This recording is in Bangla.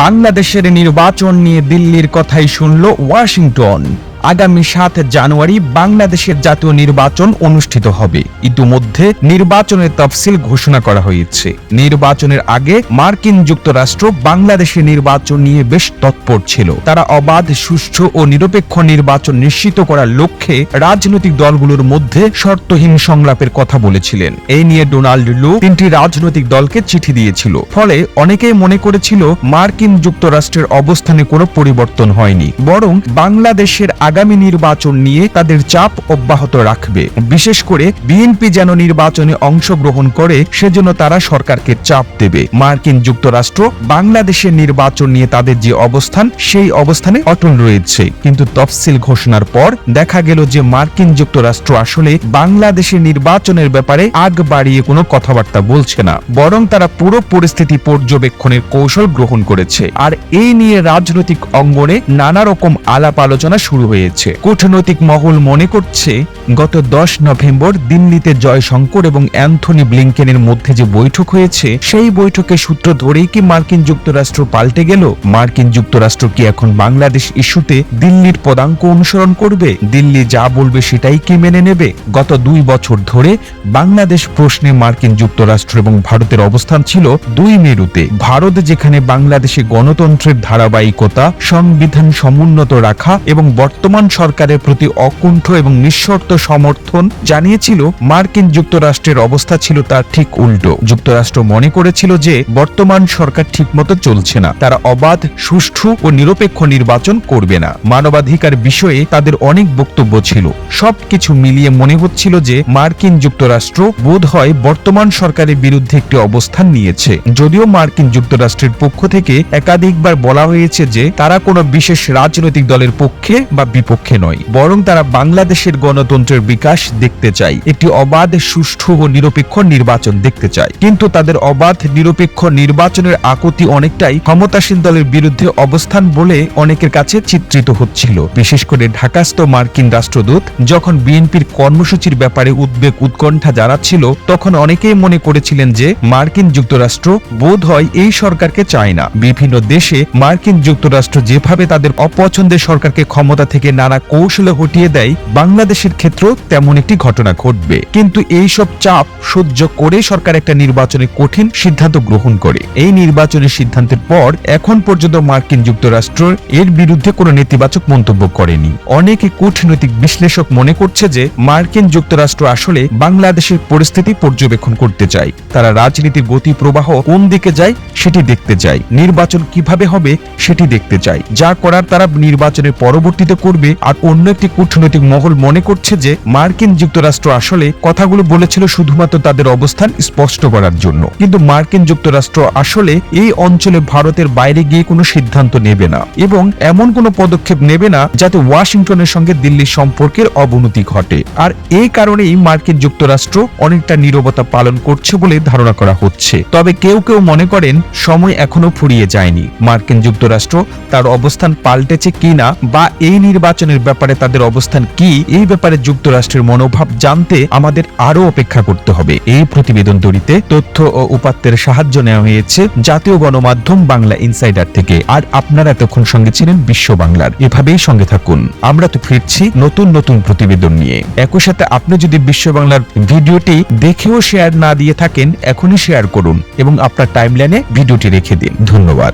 বাংলাদেশের নির্বাচন নিয়ে দিল্লির কথাই শুনল ওয়াশিংটন। আগামী ৭ জানুয়ারি বাংলাদেশের জাতীয় নির্বাচন অনুষ্ঠিত হবে। ইতিমধ্যে নির্বাচনের তফসিল ঘোষণা করা হয়েছে। নির্বাচনের আগে মার্কিন যুক্তরাষ্ট্র বাংলাদেশের নির্বাচন নিয়ে বেশ তৎপর ছিল। তারা অবাধ, সুষ্ঠু ও নিরপেক্ষ নির্বাচন নিশ্চিত করার লক্ষ্যে রাজনৈতিক দলগুলোর মধ্যে শর্তহীন সংলাপের কথা বলেছিলেন। এই নিয়ে ডোনাল্ড লু ৩টি রাজনৈতিক দলকে চিঠি দিয়েছিল। ফলে অনেকেই মনে করেছিল মার্কিন যুক্তরাষ্ট্রের অবস্থানে কোনো পরিবর্তন হয়নি, বরং বাংলাদেশের আগামী নির্বাচন নিয়ে তাদের চাপ অব্যাহত রাখবে। বিশেষ করে বিএনপি যেন নির্বাচনে অংশগ্রহণ করে সেজন্য তারা সরকারকে চাপ দেবে। মার্কিন যুক্তরাষ্ট্র বাংলাদেশের নির্বাচন নিয়ে তাদের যে অবস্থান, সেই অবস্থানে অটল রয়েছে। কিন্তু তফসিল ঘোষণার পর দেখা গেল যে মার্কিন যুক্তরাষ্ট্র আসলে বাংলাদেশের নির্বাচনের ব্যাপারে আগ বাড়িয়ে কোনো কথাবার্তা বলছে না, বরং তারা পুরো পরিস্থিতি পর্যবেক্ষণের কৌশল গ্রহণ করেছে। আর এই নিয়ে রাজনৈতিক অঙ্গনে নানা রকম আলাপ আলোচনা শুরু হয়েছে। কূটনৈতিক মহল মনে করছে গত ১০ নভেম্বর দিল্লিতে জয়শঙ্কর এবং অ্যান্থনি ব্লিংকেনের মধ্যে যে বৈঠক হয়েছে, সেই বৈঠকের সূত্র ধরেই কি মার্কিন যুক্তরাষ্ট্র পাল্টে গেল? মার্কিন যুক্তরাষ্ট্র কি এখন বাংলাদেশ ইস্যুতে দিল্লির পদাঙ্ক অনুসরণ করবে? দিল্লি যা বলবে সেটাই কি মেনে নেবে? গত ২ বছর ধরে বাংলাদেশ প্রশ্নে মার্কিন যুক্তরাষ্ট্র এবং ভারতের অবস্থান ছিল দুই মেরুতে। ভারত যেখানে বাংলাদেশে গণতন্ত্রের ধারাবাহিকতা, সংবিধান সমুন্নত রাখা এবং বর্তমান সরকারের প্রতি অকুণ্ঠ এবং নিঃশর্ত সমর্থন জানিয়েছিল, মার্কিন যুক্তরাষ্ট্রের অবস্থা ছিল তার ঠিক উল্টো। যুক্তরাষ্ট্র মনে করেছিল যে বর্তমান সরকার ঠিকমতো চলছে না, তারা অবাধ, সুষ্ঠু ও নিরপেক্ষ নির্বাচন করবে না। মানবাধিকার বিষয়ে তাদের অনেক বক্তব্য ছিল। সবকিছু মিলিয়ে মনে হচ্ছিল যে মার্কিন যুক্তরাষ্ট্র বোধ হয় বর্তমান সরকারের বিরুদ্ধে একটি অবস্থান নিয়েছে। যদিও মার্কিন যুক্তরাষ্ট্রের পক্ষ থেকে একাধিকবার বলা হয়েছে যে তারা কোনো বিশেষ রাজনৈতিক দলের পক্ষে বা বিপক্ষে নয়, বরং তারা বাংলাদেশের গণতন্ত্রের বিকাশ দেখতে চায়, একটি অবাধ, সুষ্ঠু ও নিরপেক্ষ নির্বাচন দেখতে চায়। কিন্তু তাদের অবাধ, নিরপেক্ষ নির্বাচনের আকুতি অনেকটাই ক্ষমতাসীন দলের বিরুদ্ধে অবস্থান বলে অনেকের কাছে চিত্রিত হচ্ছিল। বিশেষ করে ঢাকাস্থ মার্কিন রাষ্ট্রদূত যখন বিএনপির কর্মসূচির ব্যাপারে উদ্বেগ, উৎকণ্ঠা জানাচ্ছিল, তখন অনেকেই মনে করেছিলেন যে মার্কিন যুক্তরাষ্ট্র বোধ হয় এই সরকারকে চায় না। বিভিন্ন দেশে মার্কিন যুক্তরাষ্ট্র যেভাবে তাদের অপছন্দের সরকারকে ক্ষমতা থেকে নানা কৌশলে হটিয়ে দেয়, বাংলাদেশের ক্ষেত্রেও তেমন একটি ঘটনা ঘটবে। কিন্তু এই সব চাপ সহ্য করে সরকার একটা নির্বাচনে কঠিন সিদ্ধান্ত গ্রহণ করে। এই নির্বাচনের সিদ্ধান্তের পর এখন পর্যন্ত মার্কিন যুক্তরাষ্ট্র এর বিরুদ্ধে কোনো নেতিবাচক মন্তব্য করেনি। অনেকে কূটনৈতিক বিশ্লেষক মনে করছে যে মার্কিন যুক্তরাষ্ট্র আসলে বাংলাদেশের পরিস্থিতি পর্যবেক্ষণ করতে চায়। তারা রাজনীতির গতি প্রবাহ কোন দিকে যায় সেটি দেখতে চায়, নির্বাচন কিভাবে হবে সেটি দেখতে চায়। যা করার তারা নির্বাচনের পরবর্তীতে করবে। আর অন্য একটি কূটনৈতিক মহল মনে করছে যে মার্কিন যুক্তরাষ্ট্র আসলে কথাগুলো বলেছিল শুধুমাত্র তাদের অবস্থান স্পষ্ট করার জন্য। কিন্তু মার্কিন যুক্তরাষ্ট্র আসলে এই অঞ্চলে ভারতের বাইরে গিয়ে কোনো সিদ্ধান্ত নেবে না এবং এমন কোনো পদক্ষেপ নেবে না যাতে ওয়াশিংটনের সঙ্গে দিল্লির সম্পর্কের অবনতি ঘটে। আর এই কারণেই মার্কিন যুক্তরাষ্ট্র অনেকটা নীরবতা পালন করছে বলে ধারণা করা হচ্ছে। তবে কেউ কেউ মনে করেন সময় এখনো ফুরিয়ে যায়নি। মার্কিন যুক্তরাষ্ট্র তার অবস্থান পাল্টেছে কিনা বা এই নির্বাচনের ব্যাপারে তাদের অবস্থান কি, এই ব্যাপারে যুক্তরাষ্ট্রের মনোভাব জানতে আমাদের আরো অপেক্ষা করতে হবে। এই প্রতিবেদন তৈরিতে তথ্য ও উপাত্তের সাহায্য নেওয়া হয়েছে জাতীয় গণমাধ্যম বাংলা ইনসাইডার থেকে। আর আপনারা এতক্ষণ সঙ্গে ছিলেন বিশ্ব বাংলার। এভাবেই সঙ্গে থাকুন, আমরা তো ফিরছি নতুন নতুন প্রতিবেদন নিয়ে। একই সাথে আপনি যদি বিশ্ব বাংলার ভিডিওটি দেখেও শেয়ার না দিয়ে থাকেন, এখনই শেয়ার করুন এবং আপনার টাইমলাইনে ভিডিওটি রেখে দিন। ধন্যবাদ।